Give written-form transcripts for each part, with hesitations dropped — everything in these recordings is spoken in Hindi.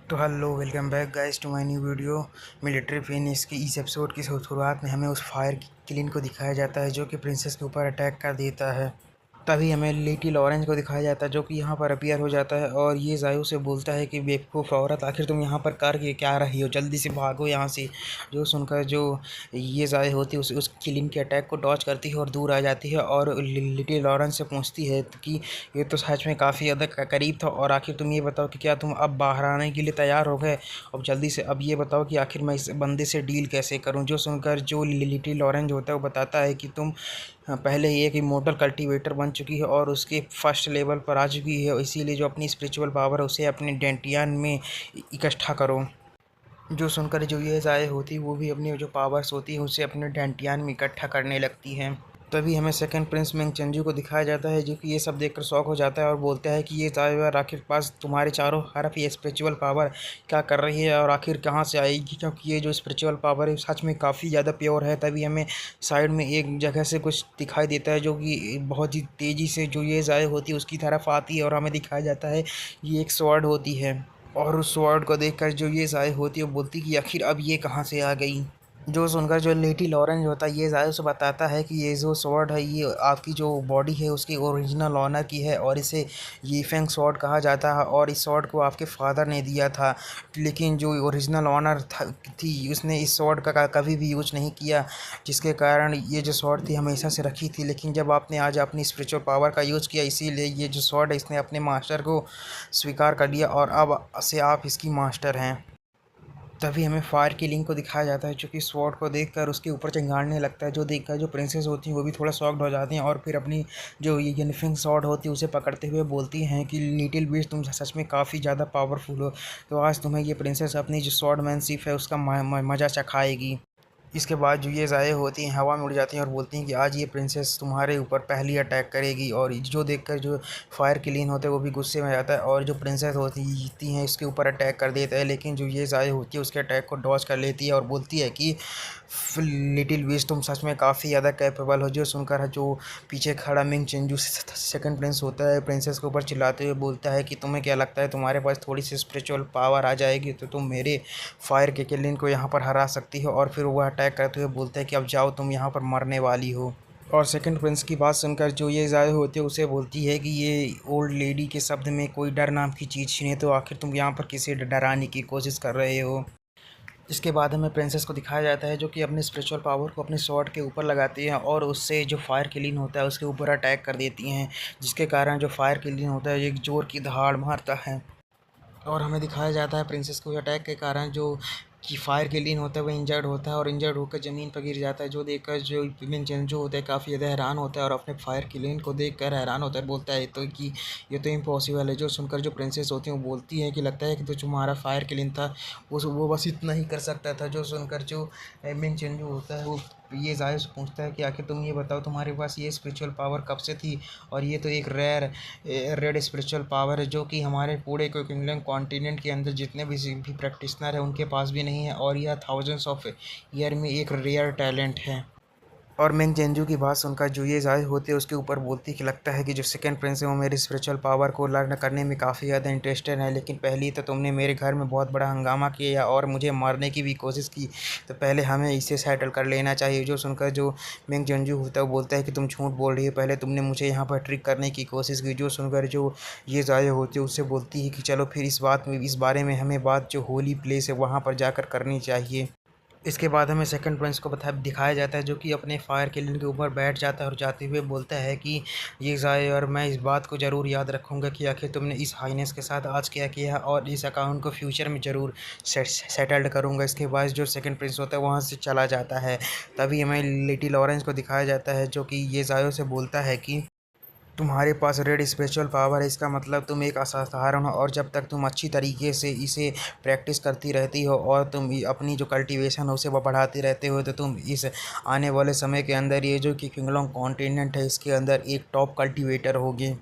तो hello welcome back guys to my new video. Military finish की इस एपिसोड की शुरुआत में हमें उस फायर किलिंग को दिखाया जाता है जो कि प्रिंसेस के ऊपर अटैक कर देता है। तभी हमें लिटिल ऑरेंज को दिखाया जाता है जो कि यहाँ पर अपीयर हो जाता है और ये जायू से बोलता है कि बेवकूफ़ औरत, आखिर तुम यहाँ पर कर के क्या रही हो, जल्दी से भागो यहाँ से। जो सुनकर जो ये जायू होती है उस किलिंग के अटैक को डॉज करती है और दूर आ जाती है और लिटिल ऑरेंज से पूछती है कि ये तो सच में काफ़ी ज़्यादा करीब था, और आखिर तुम ये बताओ कि क्या तुम अब बाहर आने के लिए तैयार हो गए। अब जल्दी से अब ये बताओ कि आखिर मैं इस बंदे से डील कैसे करूँ। जो सुनकर जो लिटिल ऑरेंज होता है वो बताता है कि तुम पहले ही एक इमोर्टल कल्टीवेटर बन चुकी है और उसके फर्स्ट लेवल पर आ चुकी है, इसीलिए जो अपनी स्पिरिचुअल पावर है उसे अपने डेंटियान में इकट्ठा करो। जो सुनकर जो ये ज़ाय होती है वो भी अपनी जो पावर्स होती है उसे अपने डेंटियान में इकट्ठा करने लगती हैं। तभी हमें सेकंड प्रिंस मिंग चंजू को दिखाया जाता है जो कि ये सब देखकर शॉक हो जाता है और बोलता है कि ये ज़ाय आखिर पास तुम्हारे चारों तरफ ये स्पिरिचुअल पावर क्या कर रही है और आखिर कहाँ से आएगी, क्योंकि ये जो स्पिरिचुअल पावर है सच में काफ़ी ज़्यादा प्योर है। तभी हमें साइड में एक जगह से कुछ दिखाई देता है जो कि बहुत ही तेज़ी से जो ये ज़ाय होती है उसकी तरफ आती है और हमें दिखाया जाता है ये एक स्वॉर्ड होती है। और उस स्वॉर्ड को देखकर जो ये ज़ाय होती है वो बोलती कि आखिर अब ये कहाँ से आ गई। जो सुनकर जो लिटिल ऑरेंज होता है ये ज़ाय उसे बताता है कि ये जो स्वॉर्ड है ये आपकी जो बॉडी है उसकी ओरिजिनल ऑनर की है और इसे यीफेंग स्वॉर्ड कहा जाता है और इस स्वॉर्ड को आपके फादर ने दिया था, लेकिन जो ओरिजिनल ऑनर थी उसने इस स्वॉर्ड का कभी भी यूज नहीं किया, जिसके कारण ये जो स्वॉर्ड थी हमेशा से रखी थी। लेकिन जब आपने आज अपनी स्पिरिचुअल पावर का यूज़ किया इसीलिए ये जो स्वॉर्ड है इसने अपने मास्टर को स्वीकार कर लिया और अब से आप इसकी मास्टर हैं। तभी हमें फायर किलिंग को दिखाया जाता है जो कि स्वॉर्ड को देखकर उसके ऊपर चिंगाड़ने लगता है, जो देखकर जो प्रिंसेस होती हैं वो भी थोड़ा शॉक्ड हो जाती हैं और फिर अपनी जो ये यनिफिंग स्वॉर्ड होती है उसे पकड़ते हुए बोलती हैं कि लिटिल बीस्ट तुम सच में काफ़ी ज़्यादा पावरफुल हो, तो आज तुम्हें ये प्रिंसेस अपनी जो स्वॉर्डमैनशिप है उसका मज़ा चखाएगी। इसके बाद जो ये ज़ाहिर होती हैं हवा में उड़ जाती हैं और बोलती हैं कि आज ये प्रिंसेस तुम्हारे ऊपर पहली अटैक करेगी, और जो देखकर जो फायर क्लीन होते हैं वो भी गुस्से में आ जाता है और जो प्रिंसेस होती हैं इसके ऊपर अटैक कर देता है, लेकिन जो ये ज़ाहिर होती है उसके अटैक को डॉज कर लेती है और बोलती है कि लिटिल विश तुम सच में काफ़ी ज़्यादा कैपेबल हो। जो सुनकर जो पीछे खड़ा मिंग चेंजू सेकंड प्रिंस होता है प्रिंसेस के ऊपर चिल्लाते हुए बोलता है कि तुम्हें क्या लगता है तुम्हारे पास थोड़ी सी स्पिरिचुअल पावर आ जाएगी तो तुम मेरे फायर के किलिंग को यहाँ पर हरा सकती हो। और फिर वह अटैक करते हुए बोलता है कि अब जाओ तुम यहाँ पर मरने वाली हो। और सेकंड प्रिंस की बात सुनकर जो ये ज़ाहिर होती है उसे बोलती है कि ये ओल्ड लेडी के शब्द में कोई डर नाम की चीज़ नहीं है, तो आखिर तुम यहाँ पर किसे डराने की कोशिश कर रहे हो। इसके बाद हमें प्रिंसेस को दिखाया जाता है जो कि अपने स्पिरिचुअल पावर को अपने स्वॉर्ड के ऊपर लगाती हैं और उससे जो फायर किलिंग होता है उसके ऊपर अटैक कर देती हैं, जिसके कारण जो फायर किलिंग होता है एक जोर की दहाड़ मारता है। और हमें दिखाया जाता है प्रिंसेस को अटैक के कारण जो कि फायर किलिंग होता है वो इंजर्ड होता है और इंजर्ड होकर ज़मीन पर गिर जाता है, जो देखकर जो जो होता है काफ़ी ज़्यादा हैरान होता है और अपने फायर किलिंग को देखकर हैरान होता है, बोलता है तो कि ये तो इम्पॉसिबल है। जो सुनकर जो प्रिंसेस होती हैं वो बोलती है कि लगता है कि तो तुम्हारा फायर किलिंग था वो बस इतना ही कर सकता था। जो सुनकर जो मिंग चेंजू होता है वो ये ज़ाहिर से पूछता है कि आखिर तुम ये बताओ तुम्हारे पास ये स्पिरिचुअल पावर कब से थी, और ये तो एक रेड स्पिरिचुअल पावर है जो कि हमारे पूरे को इंग्लैंड कॉन्टिनेंट के अंदर जितने भी प्रैक्टिशनर हैं उनके पास भी नहीं है, और यह थाउजेंड्स ऑफ ईयर में एक रेयर टैलेंट है। और मिंग जेंजू की बात सुनकर जो ये ज़ाहिर होती है उसके ऊपर बोलती है कि लगता है कि जो सेकंड प्रिंस है वो मेरी स्पिरिचुअल पावर को लर्न करने में काफ़ी ज़्यादा इंटरेस्टेड है, लेकिन पहले तो तुमने मेरे घर में बहुत बड़ा हंगामा किया और मुझे मारने की भी कोशिश की, तो पहले हमें इसे सेटल कर लेना चाहिए। जो सुनकर जो मिंग जेंजू होता है वो बोलता है कि तुम झूठ बोल रही हो, पहले तुमने मुझे यहाँ पर ट्रिक करने की कोशिश की। जो सुनकर जो ये ज़ाहिर होती है उससे बोलती है कि चलो फिर इस बारे में हमें बात जो होली प्लेस है वहाँ पर जाकर करनी चाहिए। इसके बाद हमें सेकंड प्रिंस को दिखाया जाता है जो कि अपने फायर किलिंग के ऊपर बैठ जाता है और जाते हुए बोलता है कि ये ज़ाय और मैं इस बात को ज़रूर याद रखूँगा कि आखिर तुमने इस हाइनेस के साथ आज क्या किया और इस अकाउंट को फ्यूचर में ज़रूर सेटल्ड करूँगा। इसके बाद जो सेकंड प्रिंस होता है वहाँ से चला जाता है। तभी हमें लिटिल ऑरेंज को दिखाया जाता है जो कि ये ज़ायों से बोलता है कि तुम्हारे पास रेड स्पिरिचुअल पावर है, इसका मतलब तुम एक असाधारण हो, और जब तक तुम अच्छी तरीके से इसे प्रैक्टिस करती रहती हो और तुम अपनी जो कल्टीवेशन है उसे बढ़ाते रहते हो तो तुम इस आने वाले समय के अंदर ये जो कि किंगलोंग कॉन्टिनेंट है इसके अंदर एक टॉप कल्टीवेटर होगे।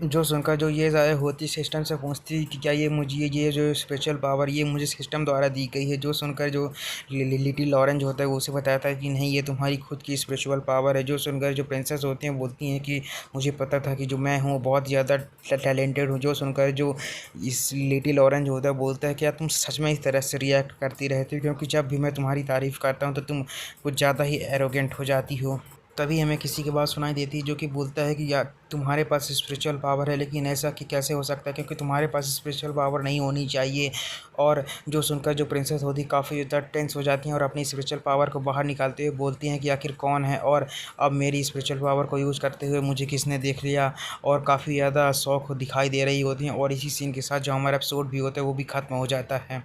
जो सुनकर जो ये ज़ाहिर होती सिस्टम से पूछती कि क्या ये जो स्पेशल पावर ये मुझे सिस्टम द्वारा दी गई है। जो सुनकर जो लिटिल ऑरेंज होता है वो उसे बताता है कि नहीं, ये तुम्हारी खुद की स्पिरिचुअल पावर है। जो सुनकर जो प्रिंसेस होती हैं बोलती हैं कि मुझे पता था कि जो मैं हूँ बहुत ज़्यादा टैलेंटेड हूँ। जो सुनकर जो इस लिटिल ऑरेंज होता है बोलता है क्या तुम सच में इस तरह से रिएक्ट करती रहती हो, क्योंकि जब भी मैं तुम्हारी तारीफ़ करता हूँ तो तुम कुछ ज़्यादा ही एरोगेंट हो जाती हो। तभी हमें किसी की बात सुनाई देती है जो कि बोलता है कि यार तुम्हारे पास स्पिरिचुअल पावर है, लेकिन ऐसा कि कैसे हो सकता है, क्योंकि तुम्हारे पास स्पिरिचुअल पावर नहीं होनी चाहिए। और जो सुनकर जो प्रिंसेस होती काफ़ी ज़्यादा टेंस हो जाती हैं और अपनी स्पिरिचुअल पावर को बाहर निकालते हुए बोलती हैं कि आखिर कौन है और अब मेरी स्पिरिचुअल पावर को यूज़ करते हुए मुझे किसने देख लिया। और काफ़ी ज़्यादा शौक दिखाई दे रही होती हैं और इसी सीन के साथ जो हमारा एपिसोड भी होता है वो भी ख़त्म हो जाता है।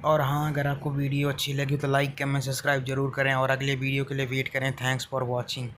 और हाँ, अगर आपको वीडियो अच्छी लगी तो लाइक कमेंट सब्सक्राइब ज़रूर करें और अगले वीडियो के लिए वेट करें। Thanks for watching.